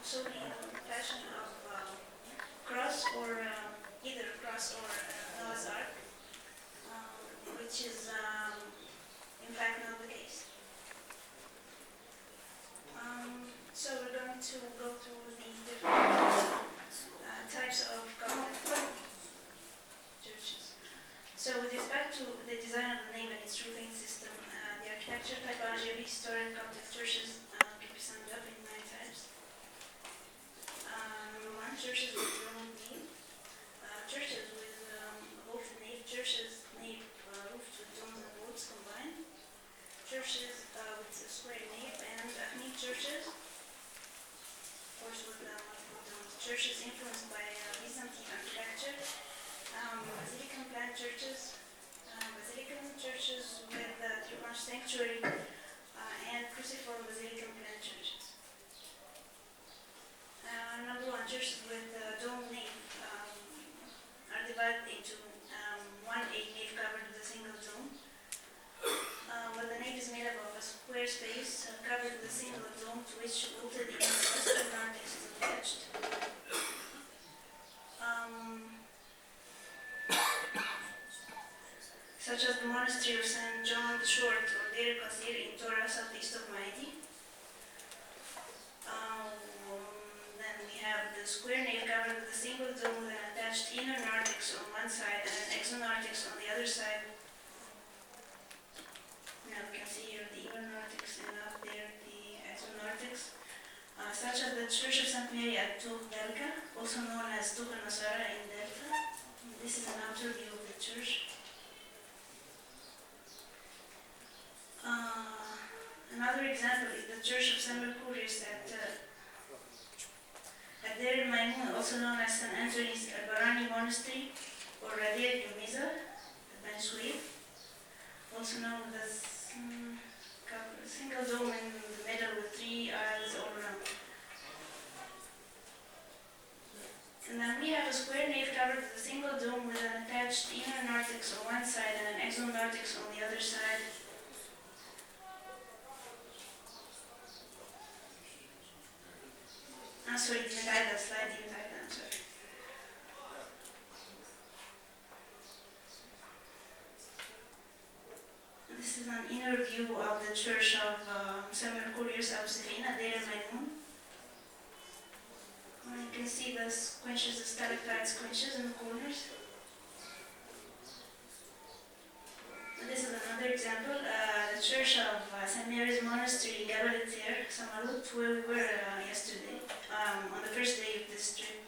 fashion of cross or either cross or Noah's Ark, which is in fact not the case. So we're going to go through the different types of Coptic churches. So with respect to the design of the nave and its roofing system, the architecture typology of historic Coptic churches can be summed up in 9 types. Number 1, churches with dome nave. Churches with both nave churches, nave roofed with domes and vaults combined. Churches with a square nave and Athenic churches, of course with multiple domes. Churches influenced by Byzantine architecture. Basilican plan churches, with tribunal sanctuary, and cruciform basilican plan churches. Number 1, churches with dome nave are divided into 1 nave covered with a single dome, where the nave is made up of a square space covered with a single dome to which vaulted in western narthex is attached. Such as the monastery of St. John the Short or Deir Qasir in Torah, southeast of Maidi. Then we have the square nave covered with a single dome with an attached inner narthex on one side and an exonarthex on the other side. Now we can see here the inner narthex and up there the exonarthex. Such as the Church of St. Mary at Tuch Delta, also known as Tuch Nasara in Delta. This is an outer view of the church. Another example is the Church of St. Mercurius at Deir Maimun, also known as St. Anthony's Barani Monastery, or Deir Yumiza at Ben Suif, also known as a single dome in the middle with 3 aisles all around. And then we have a square nave covered with a single dome with an attached inner narthex on one side and an exonarthex on the other side. Sorry, didn't I that slide? Didn't I that? Sorry. This is an inner view of the church of St. Mercurius of Sevina, Deir Maimun. You can see the squinches, the stalactite squinches in the corners. And this is another example, the church of St. Mary's Monastery in Jabal Etir, Samarut, where we were yesterday, on the first day of this trip.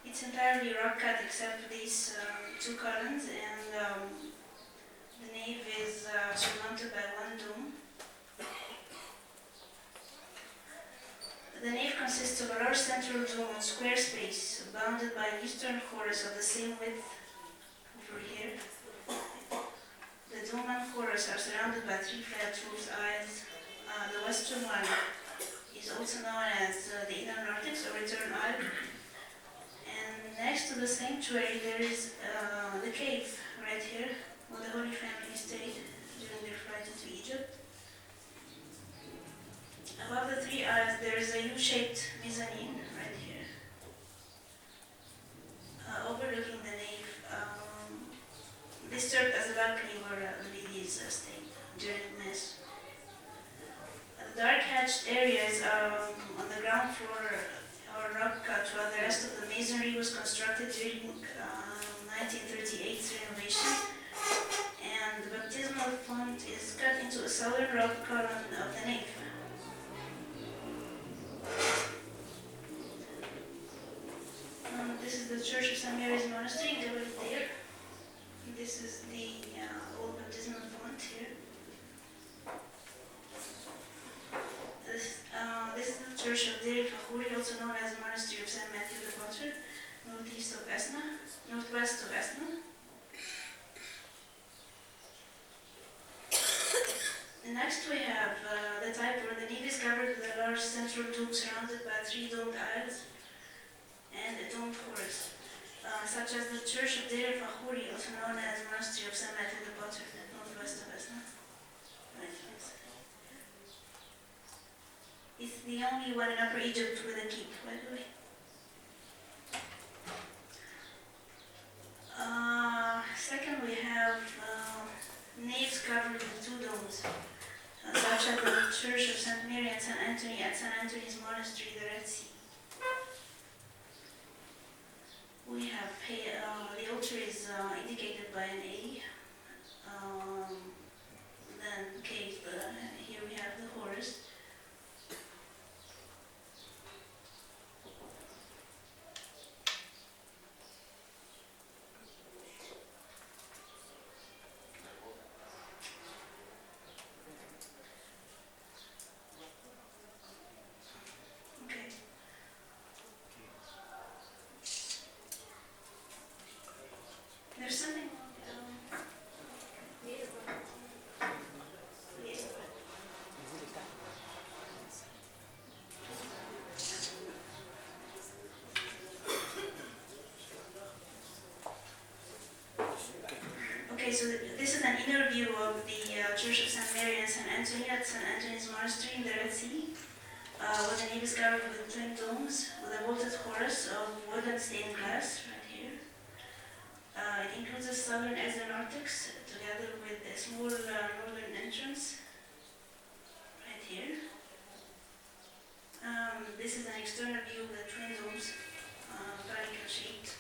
It's entirely rock cut except for these 2 columns, and the nave is surmounted by 1 dome. The nave consists of a large central dome and square space, bounded by an eastern chorus of the same width over here. The dome and chorus are surrounded by 3 flat roof aisles. The western one is also known as the inner narthex or return aisle. And next to the sanctuary there is the cave right here, where the Holy Family stayed during their flight into Egypt. Above the 3 aisles there is a U-shaped mezzanine right here, overlooking the nave. This served as a balcony where the ladies stayed during Mass. The dark hatched areas on the ground floor are rock cut, while the rest of the masonry was constructed during 1938's renovation. And the baptismal font is cut into a southern rock column of the nave. This is the Church of St. Mary's Monastery in Jabal Etir. This is the old baptismal font here. This is the Church of Deir Fakhuri, also known as the Monastery of St. Matthew the Potter, northwest of Esna. Next we have the type where the nave is covered with a large central dome surrounded by 3 domed aisles and a domed chorus, such as the Church of Deir Fakhuri, also known as the Monastery of St. Matthew the Potter, northwest of Esna. Right, It's the only one in Upper Egypt with a keep, by the way. Second, we have naves covered with two domes, such as the Church of St. Mary and St. Anthony at St. Anthony's Monastery, the Red Sea. We have the altar is indicated by an A. Then cave. Here we have the horus. Okay. There's something. Okay, so this is an inner view of the Church of St. Mary and St. Anthony at St. Anthony's Monastery in the Red Sea, where the nave is covered with twin domes with a vaulted chorus of wood and stained glass right here. It includes a southern exit narthex together with a small northern entrance right here. This is an external view of the twin domes, conical shaped.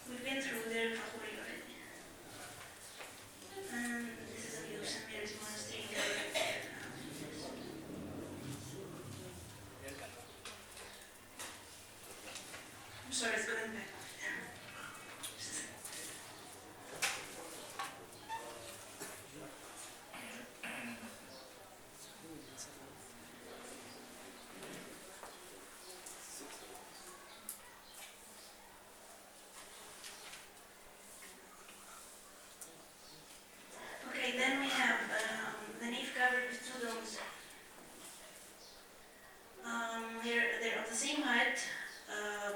We've been through there before already. And this is a view of St. Mary's Monastery. I'm sorry, it's going back. Just a second. Okay, then we have the nave covered with two domes. They're of the same height,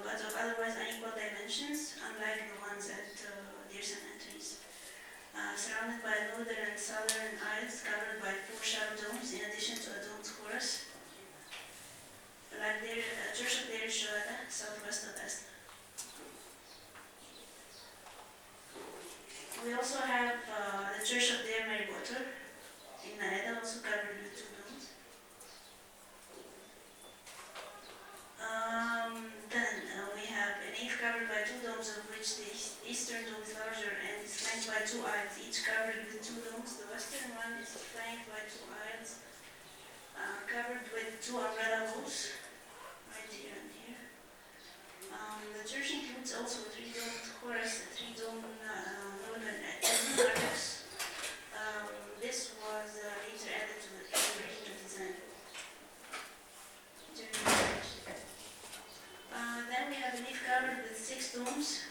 but of otherwise unequal dimensions, unlike the ones at dear St. Anthony's. Surrounded by northern and southern aisles covered by four shallow domes, in addition to a domed chorus, like the Church of Deir Shuhada, southwest of Esna. We also have the Church of Deir Meriwater in Naeda, also covered with two domes. Then we have a nave covered by two domes, of which the eastern dome is larger and is flanked by two aisles, each covered with two domes. The western one is flanked by two aisles, covered with two umbrella halls, right here and here. The church includes also a three-domed chorus, a three-domed northern narthex. This was later added to the original design. Then we have a nave covered with six domes,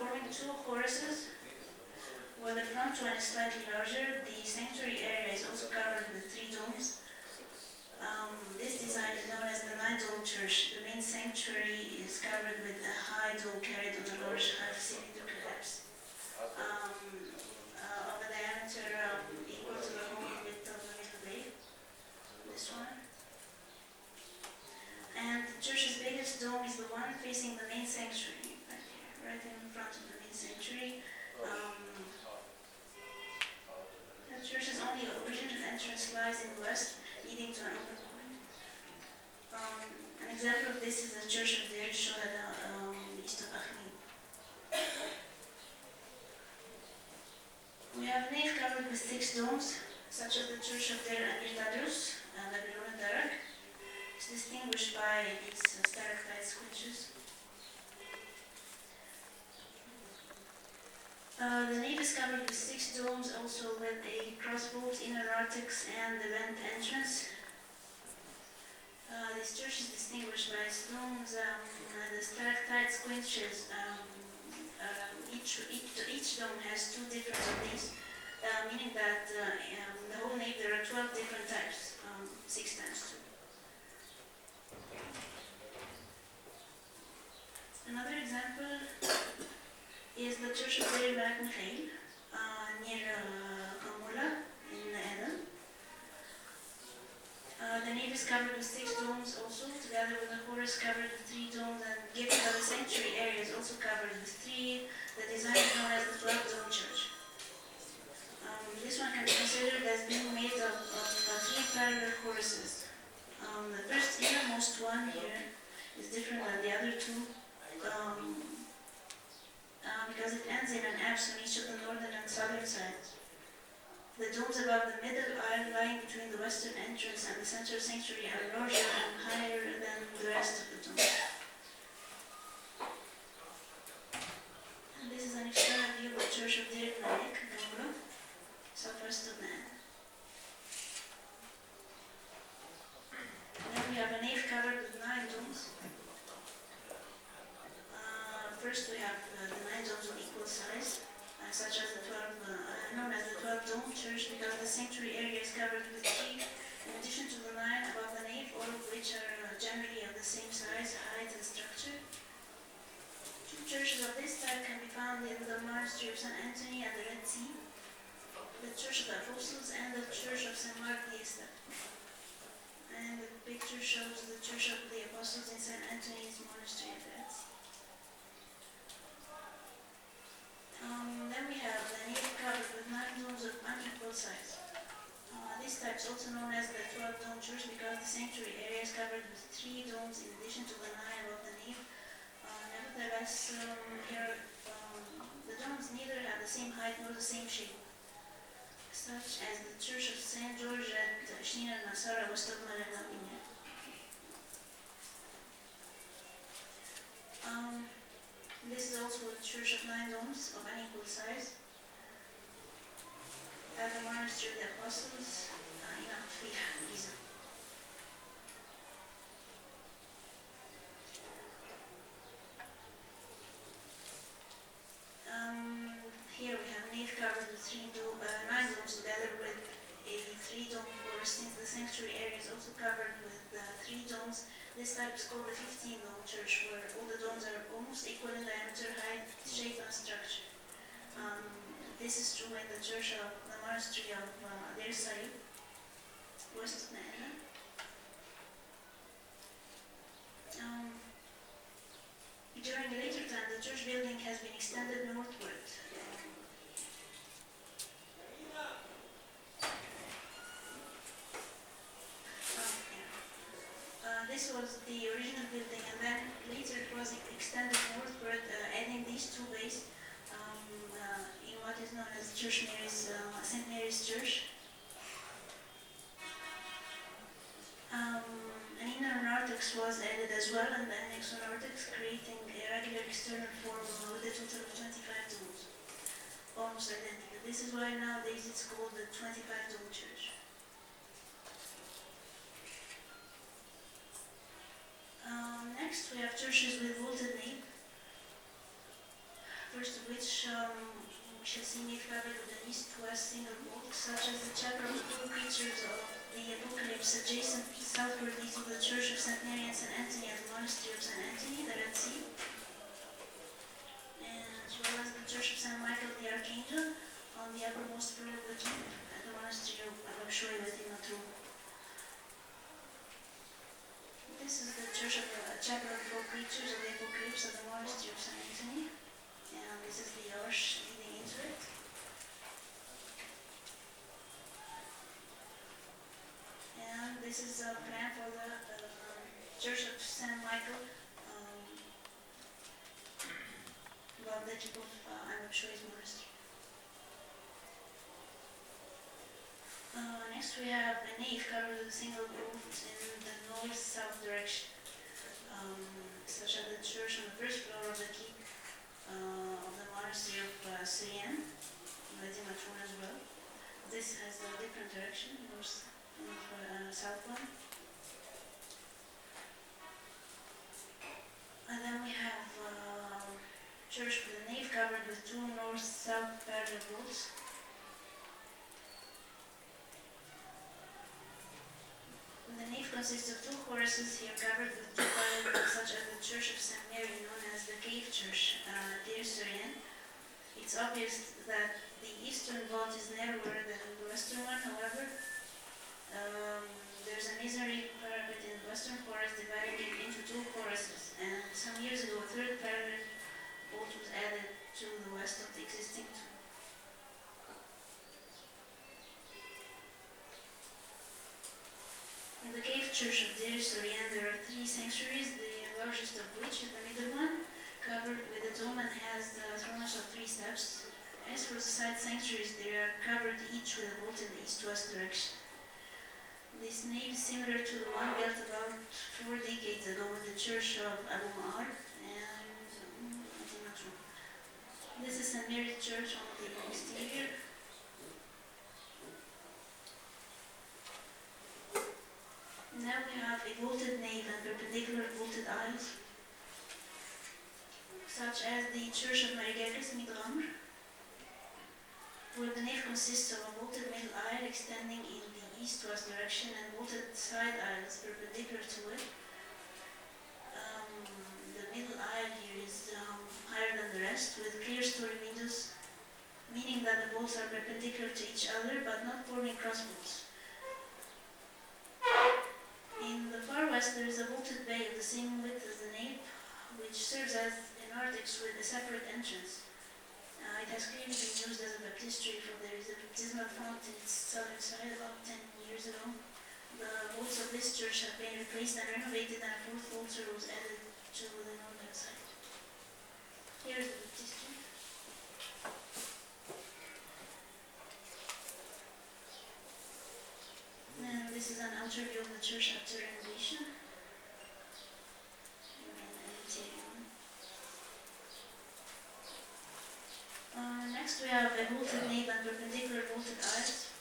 forming two choruses, where the front one is slightly larger. The sanctuary area is also covered with three domes. This design is known as the nine-dome church. The main sanctuary is covered with a high dome carried on a large half-cylindrical apse, of a diameter equal to the whole width of the middle bay. This one. And the church's biggest dome is the one facing the main sanctuary, right here, right in front of the main sanctuary. The church's only original entrance lies in the west, leading to an open court. An example of this is the Church of Deir Shuhada, east of Akhmin. We have a nave covered with six domes, such as the Church of Deir Amir Tadrus, Babylonian Darak. It's distinguished by these stalactite squinches. The nave is covered with six domes, also with a cross-vault, inner narthex, and the vent entrance. This church is distinguished by its domes, the stalactite squinches. Each dome has two different of these, meaning that in the whole nave there are 12 different types, 6 times 2. Another example church of Deir Malak Mikhail near Kamula in Eden. The nave is covered with 6 domes also, together with the chorus covered with 3 domes, and given that the sanctuary area is also covered with 3, the design is known as the 12-dome church. This one can be considered as being made of 3 parallel choruses. The first innermost one here is different than the other 2 because it ends in an apse on each of the northern and southern sides. The domes above the middle aisle lying between the western entrance and the central sanctuary are larger and higher than the rest of the domes. And this is an external view of the church of Deir Malak, Gamura, southwest of Man. Then we have a nave covered with 9 domes. First we have the 9 domes of equal size, such as the 12, known as the 12-dome church, because the sanctuary area is covered with 3, in addition to the 9 above the nave, all of which are generally of the same size, height, and structure. 2 churches of this type can be found in the monastery of St. Anthony and the Red Sea, the Church of the Apostles, and the Church of St. Mark the Estep. And the picture shows the Church of the Apostles in St. Anthony's Monastery of the Red Sea. Then we have the nave covered with 9 domes of unequal size. This type is also known as the 12-dome church because the sanctuary area is covered with 3 domes in addition to the 9 above the nave. Nevertheless, here the domes neither have the same height nor the same shape, such as the Church of St. George at Shin al-Nasara, west of Malagaminia. This is also a church of 9 domes of unequal size at the Monastery of the Apostles in Akfiya, Giza. Here we have a nave covered with 9 domes together with a 3-dome chorus. Since the sanctuary area is also covered with 3 domes, this type is called the 15-dome church, where all the domes are almost equal in diameter, height, shape, and structure. This is true in the church of the monastery of Deir Said, west of Naina. During a later time, the church building has been extended northward. This was the original building, and then later it was extended northward, adding these 2 bays in what is known as St. Mary's Church. An inner narthex was added as well, and then exonarthex, creating a regular external form with a total of 25 domes, almost identical. This is why nowadays it's called the 25-dome church. Next we have churches with vaulted nave, first of which we shall see nave covered with an east-west single vault, such as the chapel of the 4 preachers of the Apocalypse adjacent southwardly to the Church of St. Mary and St. Anthony at the Monastery of St. Anthony, the Red Sea, and as well as the Church of St. Michael the Archangel on the uppermost floor of the keep at the Monastery of Abshoivet in Matrum. This is the church of the chapel of 4 preachers of the Apocalypse of the Monastery of St. Anthony, and this is the arch leading into it. And this is a plan for the Church of St. Michael above the keep of Amabshoi's Monastery. Next we have a nave covered with a single vault in the north-south direction, such as the church on the first floor of the keep of the Monastery of Syrian, Matrum as well. This has a different direction, north-south one. And then we have church with a nave covered with 2 north-south parallel vaults. The nave consists of 2 choruses here covered with 2 parallel vaults, such as the Church of St. Mary, known as the Cave Church, Deir Syrian, It's obvious that the eastern vault is narrower than the western one, however. There's a masonry parapet in the western chorus dividing it into two choruses, and some years ago a third parallel vault was added to the west of the existing two. In the cave church of Deir Sorian, there are three sanctuaries, the largest of which is the middle one, covered with a dome and has the thrones of 3 steps. As for the side sanctuaries, they are covered each with a vault in the east-west direction. This nave is similar to the one built about 4 decades ago in the church of Abu Ma'ar, and I think that's wrong. This is St. Mary's Church on the exterior. Now we have a vaulted nave and perpendicular vaulted aisles, such as the Church of Marigelis Midramr, where the nave consists of a vaulted middle aisle extending in the east-west direction and vaulted side aisles perpendicular to it. The middle aisle here is higher than the rest, with clear story windows, meaning that the vaults are perpendicular to each other but not forming cross vaults. In the far west, there is a vaulted bay of the same width as the nave, which serves as a narthex with a separate entrance. It has clearly been used as a baptistry, for there is a baptismal font in its southern side about 10 years ago. The vaults of this church have been replaced and renovated, and a fourth vaulter was added to the northern side. Here's the baptistry. And this is an outer view of the church after renovation. Next we have a vaulted nave and perpendicular vaulted aisles,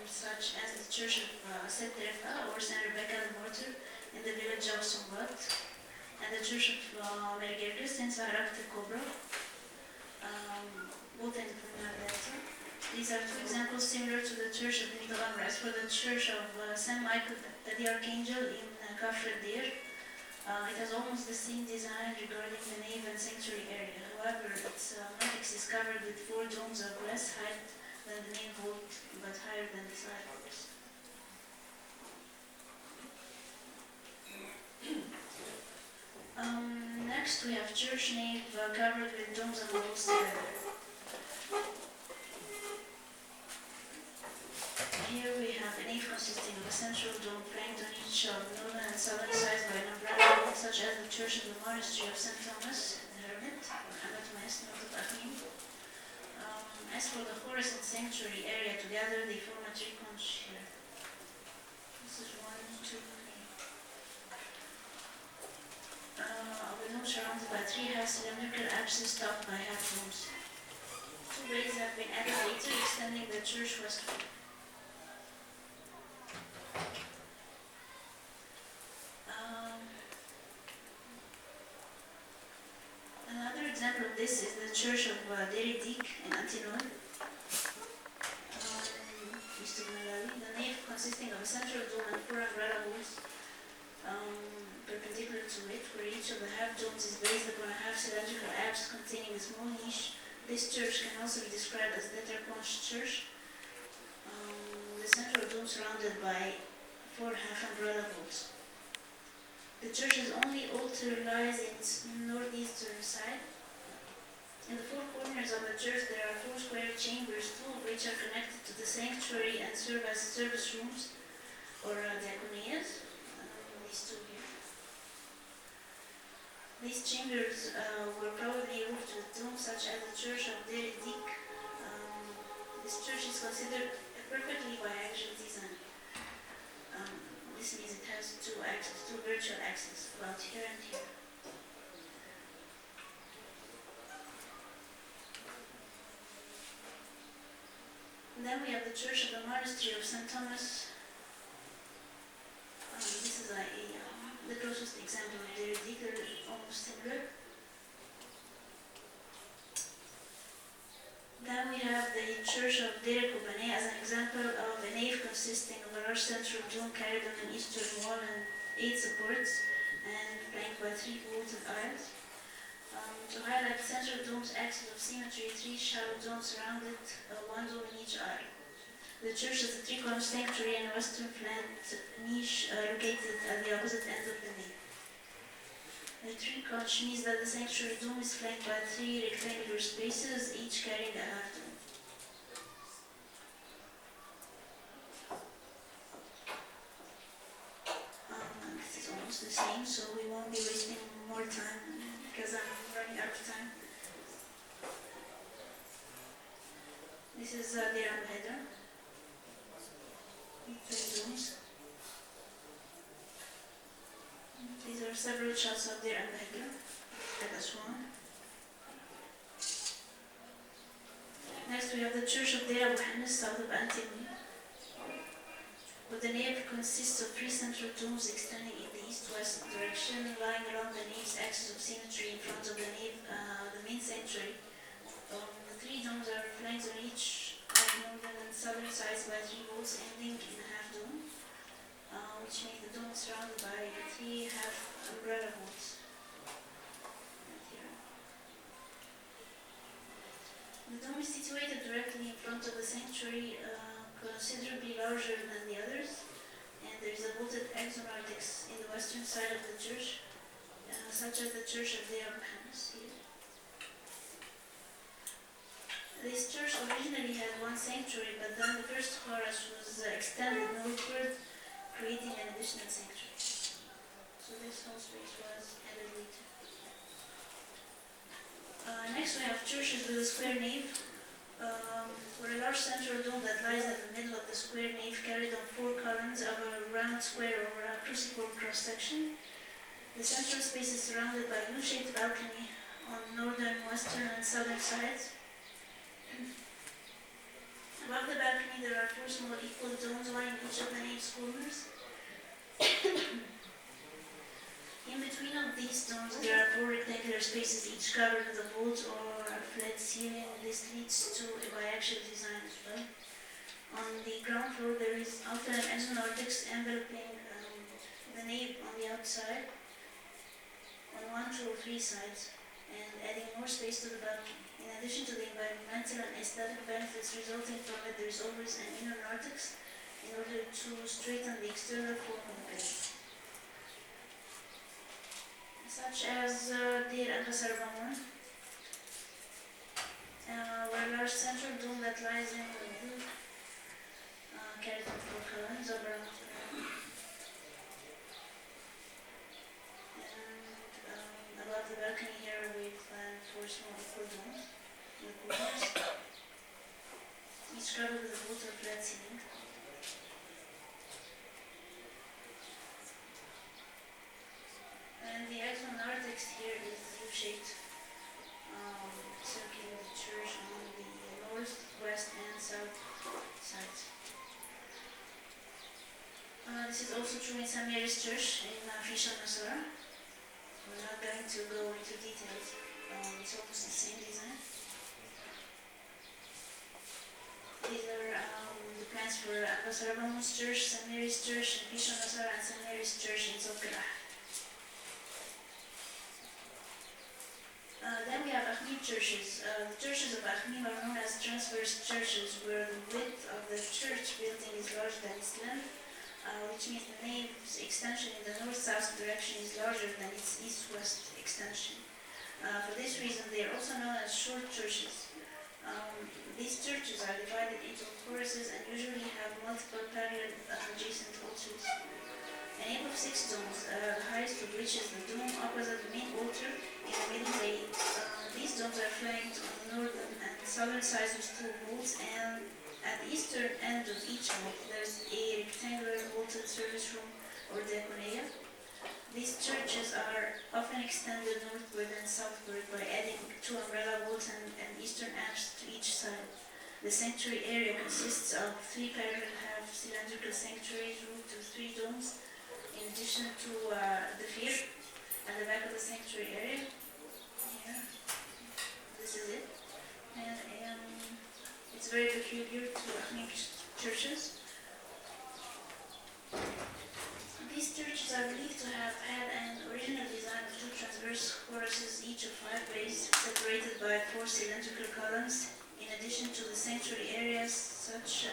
such as the church of Setrefa or Saint Rebecca the Martyr in the village of Sombat, and the church of Marigelis in Saharak the Cobra, both in the Delta. These are two examples similar to the church of Midramr. As for the church of Saint Michael the Archangel in Kafr Deir, it has almost the same design regarding the nave and sanctuary area. However, its narthex is covered with 4 domes of less height than the main vault, but higher than the side vaults. Next, we have church nave covered with domes and vaults together. Here we have a nave consisting of a central dome flanked on each of northern and southern sides by an umbrella vault, such as the church of the monastery of St. Thomas, the Hermit, or Abbot Maes, north of Athene. As for the chorus and sanctuary area together, they form a triconch here. This is 1, 2, 3. The dome surrounded by 3 half cylindrical apses topped by half domes. 2 bays have been added later, extending the church westward. Another example of this is the church of Deir Dik in Antinoe, the nave consisting of a central dome and 4 umbrella vaults perpendicular to it, where each of the half domes is based upon a half cylindrical apse containing a small niche. This church can also be described as the Tetrconch church. The central dome surrounded by 4 half umbrella vaults. The church's only altar lies in its northeastern side. In the 4 corners of the church there are 4 square chambers, 2 of which are connected to the sanctuary and serve as service rooms or diaconias. These 2 here. These chambers were probably roofed with domes, such as the church of Deir Dik. This church is considered a perfectly biaxial design. This means it has 2 axes, 2 virtual axes, about here and here. And then we have the church of the monastery of St. Thomas. This is the closest example of Deir Dik, almost similar. Then we have the church of Deir Kobané as an example of a nave consisting of a large central dome carried on an eastern wall and 8 supports and flanked by 3 vaulted aisles. To highlight the central dome's axis of symmetry, three shallow domes surrounded one dome in each aisle. The church has a three-column sanctuary and a western flat niche located at the opposite end of the nave. The three-column means that the sanctuary dome is flanked by three rectangular spaces, each carrying a half dome. This is almost the same, so we won't be wasting more time because I'm running out of time. This is the header. Three domes. These are several shots of their header. Let us one. Next we have the Church of Deir Abu Hannes, south of Antioch. But the nave consists of three central domes extending in the east-west direction, lying along the nave's axis of symmetry in front of the nave, the main sanctuary. The three domes are flanked on each of northern and southern sides by three vaults ending in a half dome, which make the dome surrounded by three half umbrella vaults. The dome is situated directly in front of the sanctuary, considerably larger than the others, and there is a vaulted axonartex in the western side of the church, such as the Church of Deir Abu Hannes here. This church originally had one sanctuary, but then the first chorus was extended northward, creating an additional sanctuary. So this whole space was added later. Next we have churches with a square nave, or a large central dome that lies in the middle of the square nave, carried on four columns of a round square or a cruciform cross-section. The central space is surrounded by a U-shaped balcony on northern, western, and southern sides. Above the balcony there are four small equal domes, one in each of the nave's corners. In between of these domes there are four rectangular spaces, each covered with a vault or a flat ceiling. This leads to a biaxial design as well. On the ground floor there is often an axonartex enveloping the nave on the outside, on one, two, or three sides, and adding more space to the balcony. In addition to the environmental and aesthetic benefits resulting from it, there is always an inner narthex in order to straighten the external form of the building. Such as Deir Abu-Sarbamun, where a large central dome that lies in the middle, carried on four columns of around and above the balcony here we find four small equal domes in the corners, each covered with a vault or flat ceiling. And the axonartex here is U-shaped, circling the church on the north, west, and south sides. This is also true in Sami's church in Fisher Nasara. We're not going to go into details. It's almost the same design. These are the plans for Abu-Sarbamun's church, Sami's church in Fisher Nasara, and Sami's church in Zokra. Then we have Ahmim churches. The churches of Ahmim are known as transverse churches, where the width of the church building is larger than its length, which means the nave's extension in the north-south direction is larger than its east-west extension. For this reason, they are also known as short churches. These churches are divided into choruses and usually have multiple parallel adjacent altars. A nave of 6 domes, the highest of which is the dome opposite the main altar in the middle lane. These domes are flanked on the northern and southern sides with 2 vaults, and at the eastern end of each vault there is a rectangular vaulted service room or diaconia. These churches are often extended northward and southward by adding 2 umbrella vaults and eastern apses to each side. The sanctuary area consists of 3 parallel half cylindrical sanctuaries roofed with 3 domes, in addition to the fir at the back of the sanctuary area. Here, this is it, and it's very peculiar to Ahmim churches. These These churches are believed to have had an original design of two transverse choruses, each of 5 bays, separated by 4 cylindrical columns, in addition to the sanctuary areas such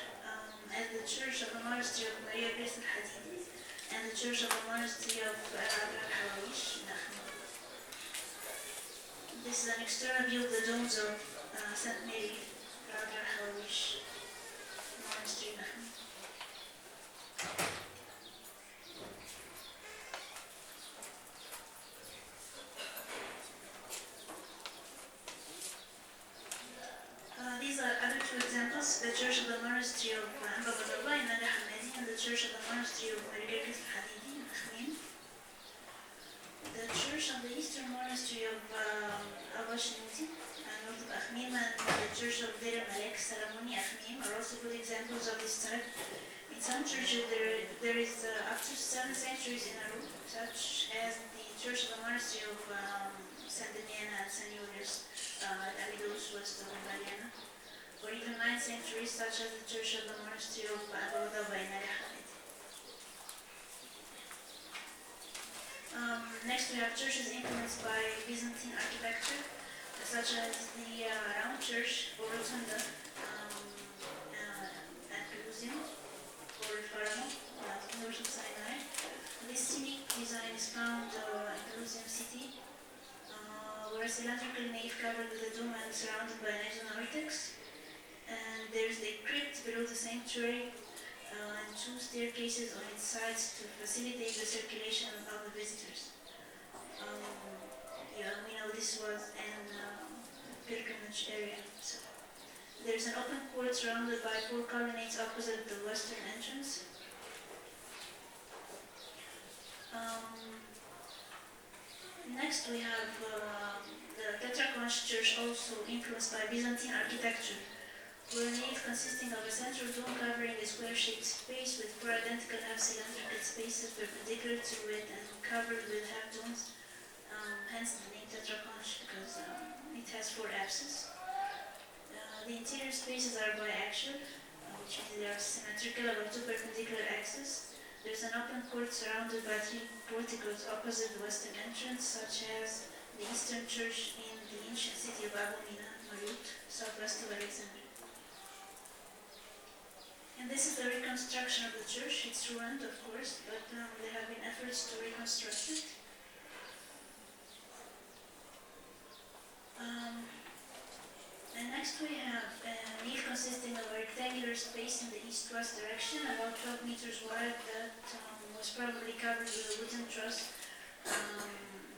as the Church of the Monastery of Maria Grace al-Hadidi and the Church of the Monastery of al-Hawawish. This is an external view of the domes of St. Mary al-Hawawish Monastery. These are other 2 examples, the Church of the Monastery of Babadallah in Naga Hamadi and the Church of the Monastery of Maria Grace al-Hadidi in Akhmin. The Church of the Eastern Monastery of Al-Bashinuti north of Akhmim and the Church of Deir Malek, Salamuni, Akhmim are also good examples of this type. In some churches there is up to 7 sanctuaries in a row, such as the Church of the Monastery of Saint Damiana and Saint Julius at Abydos, west of Mariana, or even 9 sanctuaries such as the Church of the Monastery of Abu-Dhabi in Al-Hamid. Next we have churches influenced by Byzantine architecture, such as the round church or rotunda at Pelusium or Faramo, north of Sinai. This unique design is found in Pelusium city, where a cylindrical nave covered with a dome and surrounded by an exonartex. And there is a crypt below the sanctuary and 2 staircases on its sides to facilitate the circulation of the visitors. We know this was an pilgrimage area. So there's an open court surrounded by 4 colonnades opposite the western entrance. Next we have the Tetraconch church, also influenced by Byzantine architecture, where a nave consisting of a central dome covering a square-shaped space with 4 identical half-cylindrical spaces perpendicular to it and covered with half-domes, hence the name Tetraconch, because it has 4 apses. The interior spaces are biaxial, which means they are symmetrical about 2 perpendicular axes. There's an open court surrounded by 3 porticos opposite the western entrance, such as the Eastern Church in the ancient city of Abu Mina, Marut, southwest of Alexandria. And this is the reconstruction of the church. It's ruined, of course, but there have been efforts to reconstruct it. And next we have a nave consisting of a rectangular space in the east-west direction, about 12 meters wide, that was probably covered with a wooden truss,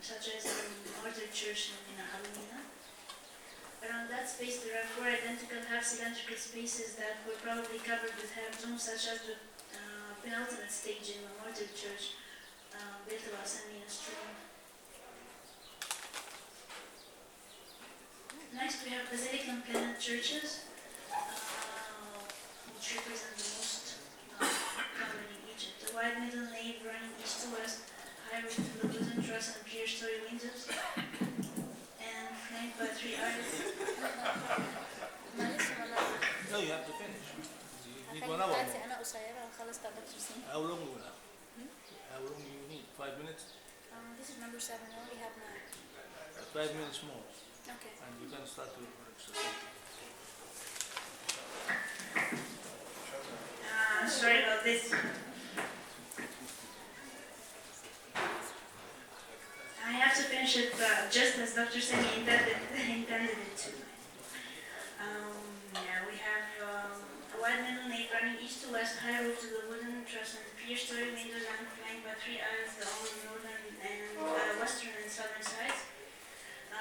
such as in the Order Church in Al-Mina. Around that space there are 4 identical half-cylindrical spaces that were probably covered with half-domes, such as the penultimate stage in the Order Church, built about Sami stream. Next we have basilica and planet churches, which represent the most common in Egypt. The wide middle nave running east to west, high roof with a wooden truss and clear-story windows, and flanked by 3 aisles. No, you have to finish. You need 1 hour more. How long will have? How long do you need? 5 minutes? This is number 7. I only have 9. 5 minutes more. Okay. And you can start to Sorry about this. I have to finish it just as Dr. Sami intended it to. We have a wide middle nave running east to west, high roof to the wooden truss and clear-story windows and flanked by 3 aisles along the northern and western and southern sides,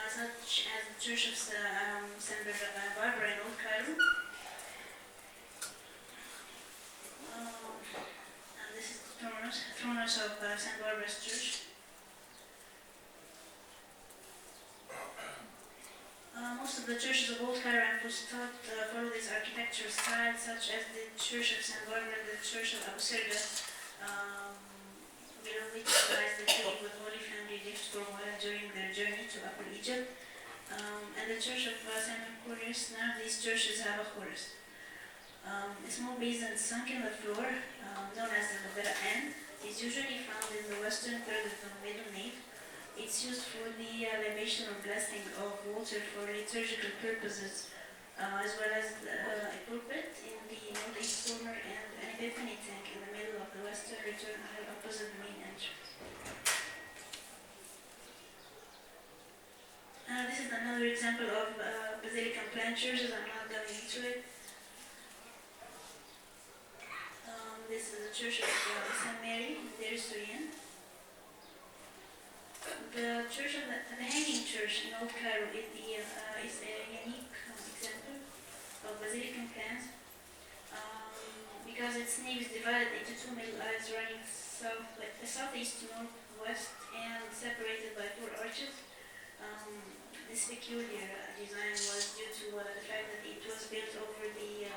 such as the Church of St. Barbara in Old Cairo. And this is the Thronos of St. Barbara's Church. Most of the churches of Old Cairo and Fustat follow this architectural style, such as the Church of St. Barbara and the Church of Abu Sirga, below which lies the cave with Holy Family lived for a while during their journey to Upper Egypt, and the Church of St. Mercurius. None of these churches have a chorus. A small basin sunk in the floor, known as the Labera N, is usually found in the western third of the middle nave. It's used for the libation or blessing of water for liturgical purposes, as well as a pulpit in the northeast corner and an epiphany tank in the middle of the western return aisle opposite the main entrance. This is another example of basilican plan churches. I'm not going into it. This is the church of St. Mary, the Syrian. The church of the Hanging Church in Old Cairo is a unique example of basilican plans because its nave is divided into two middle aisles running southeast to northwest and separated by four arches. This peculiar design was due to the fact that it was built over the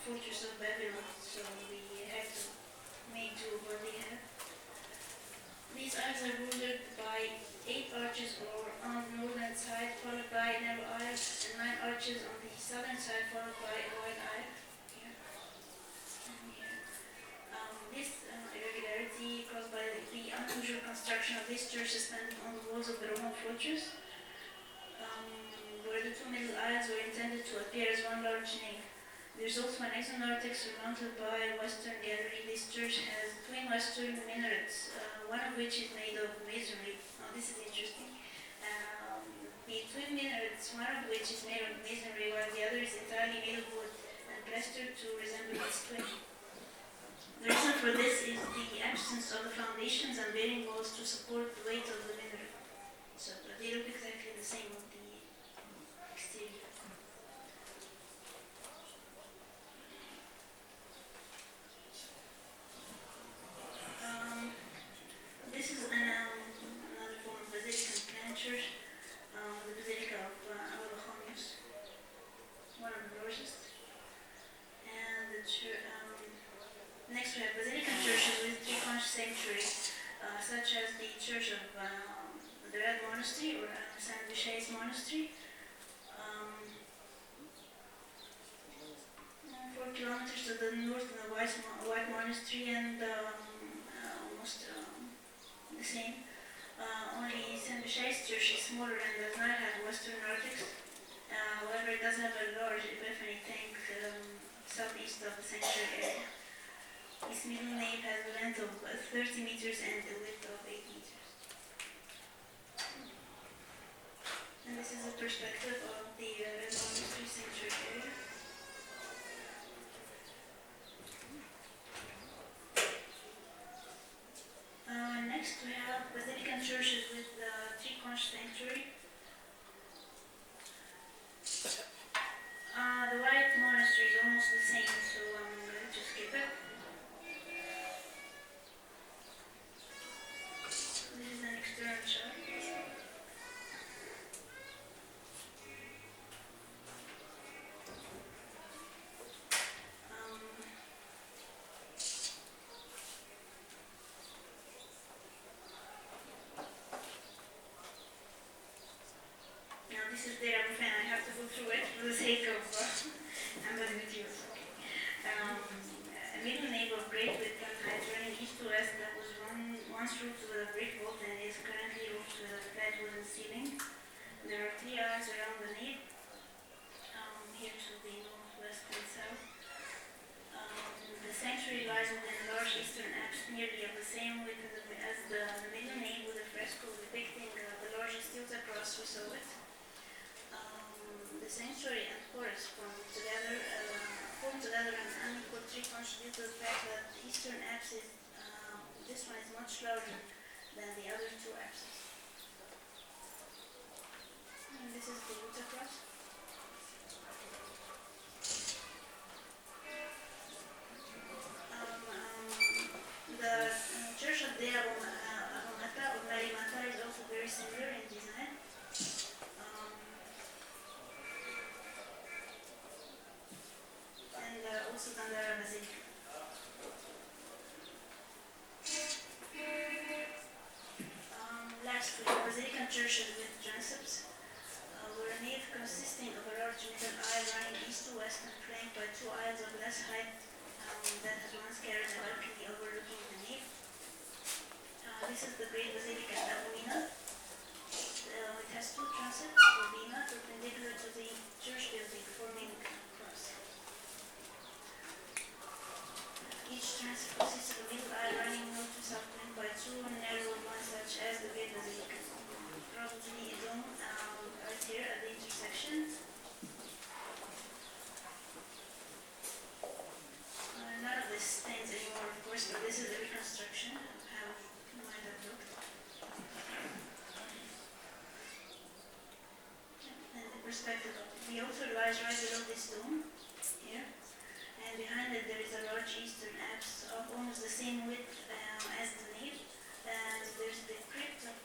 fortress of Babylon, so we had to make do what we had. These aisles are bordered by 8 arches on the northern side, followed by narrow aisles, and 9 arches on the southern side, followed by a wide aisle. Here and here. This irregularity caused by the unusual construction of this church is found on the walls of the Roman fortress, where the two middle aisles were intended to appear as one large nave. There's also an exonartic surmounted by a western gallery. This church has twin western minarets, one of which is made of masonry. Oh, this is interesting. The twin minarets, one of which is made of masonry, while the other is entirely made of wood and plastered to resemble its twin. The reason for this is the absence of the foundations and bearing walls to support the weight of the minaret. So they look exactly the same on the exterior. This is another form of basilican plan church, the Basilica of Avalachonius, one of the largest. And next we have basilican churches with three-conch sanctuary, such as the church of the Red Monastery or Saint Viché's Monastery. 4 kilometers to the north of the White Monastery and almost the same. Only Saint Viché's church is smaller and does not have western narthex. However, it does have a large epiphany tank southeast of the sanctuary area. Its middle nave has a length of 30 meters and a width of 8 meters. And this is a perspective of the Red Monastery sanctuary area. Next we have basilican churches with three-conch sanctuary. The White Monastery is almost the same, so I'm going to skip it. This is an external shot. Now this is their fan. I have to go through it for the sake of I'm going to videos. Okay. A middle nave of great width and height running east to west that was once roofed with a brick vault and is currently roofed with a flat wooden ceiling. There are 3 aisles around the nave, here to the northwest and south. The sanctuary lies within a large eastern apse nearly of the same width as the middle nave with a fresco depicting the largest Iota cross we saw it. The sanctuary and chorus form together an unequal three-conch due to the fact that the eastern apse is, this one is much larger than the other 2 apses. And this is the Iota cross. The church of Dea Abomata or Marimata is also very similar in design. And also Dandara Basilica. Last, we have basilican churches with transepts, where a nave consisting of a large middle aisle running east to west and flanked by 2 aisles of less height that has once carried a balcony overlooking the nave. This is the great basilica at Abomina. It has two transepts, the bima, perpendicular to the church building, forming a cross. Each transept consists of a middle aisle running north to south, linked by two narrow ones such as the great basilica. Probably a dome right here at the intersection. None of this stands anymore, of course, but this is a reconstruction of how it might have looked. And the perspective of the altar lies right below this dome, here. And behind it there is a large eastern apse of almost the same width as the nave. And there's the crypt of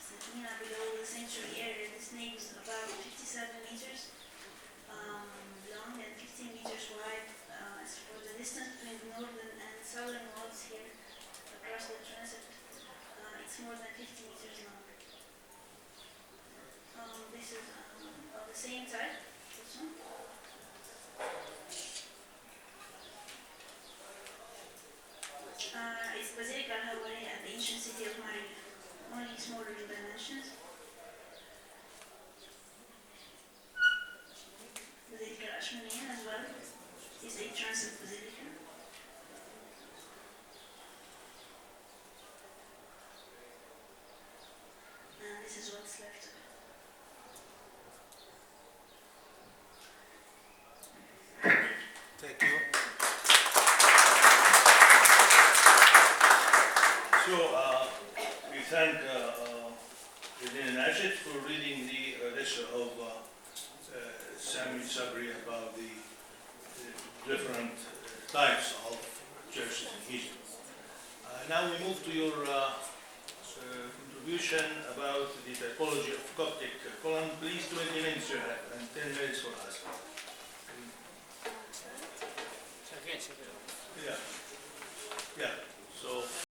Satina below the sanctuary area. This nave is about 57 meters long and 15 meters wide. As for the distance between the northern and southern walls here across the transept, it's more than 50 meters long. This is of the same type, this one. It's Basilica al-Hawari at the ancient city of Maria, only smaller in dimensions. Basilica al-Ashmanian as well is a transept basilica. And this is what's left of it. Thank you. So we thank Reverend Najid for reading the lecture of Sami Sabri about the different types of churches in Egypt. Now we move to your contribution about the typology of Coptic. Colin, please 20 minutes you have and 10 minutes for us.